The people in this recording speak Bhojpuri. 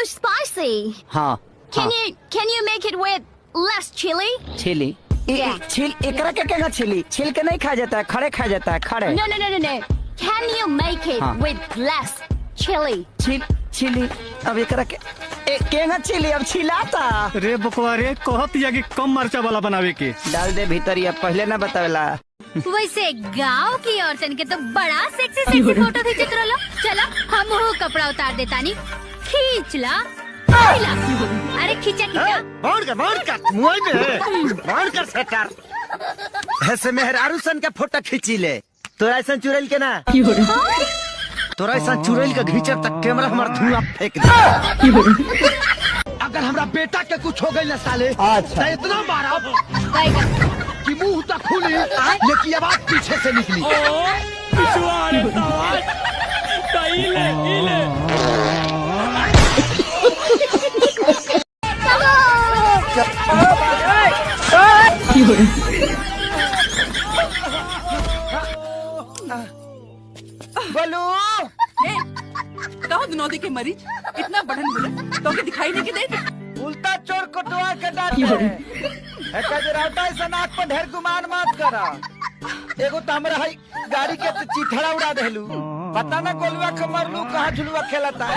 spicy. हाँ Can you make it with less chili? छिली एकरा के केगा छिल के नहीं खा जाता है, खड़े खा जाता है, खड़े। No. Can you make it with less chili? छिली अब एकरा के केगा छिली अब छिलाता। रे बकवा रे कहत या कि कम मरचा वाला बनावे के। डाल दे भीतर या पहले ना बतावेला। वैसे गांव की औरतन के तो बड़ा सेक्सी फोटो खींचत रहलो। चलो हम वो कपड़ा उतार देता नी, खींच ला। अरे खींचा बांध कर सेटर ऐसे मेहरारू सन के फोटो खींची ले। तो ऐसा चुड़ैल के ना तोरा ऐसा चुड़ैल के घींचब तक कैमरा हमार धुआं फेंक दे। अगर हमरा बेटा के कुछ हो गई ना साले तो इतना मारा कि मुंह तक खुली लेकिन आवाज पीछे से निकली। बोलो कहो नौदी के मरीज इतना बढ़न बुलंद तो के दिखाई नहीं के दे। उल्टा चोर कोटवा के डांटे ऐसा नाक पर ढेर गुमान मत करा। एगो तो हमरा है गाड़ी के चिथड़ा उड़ा देलू, पता ना गोलुआ के मरलू कहाँ झुलुआ खेलता है।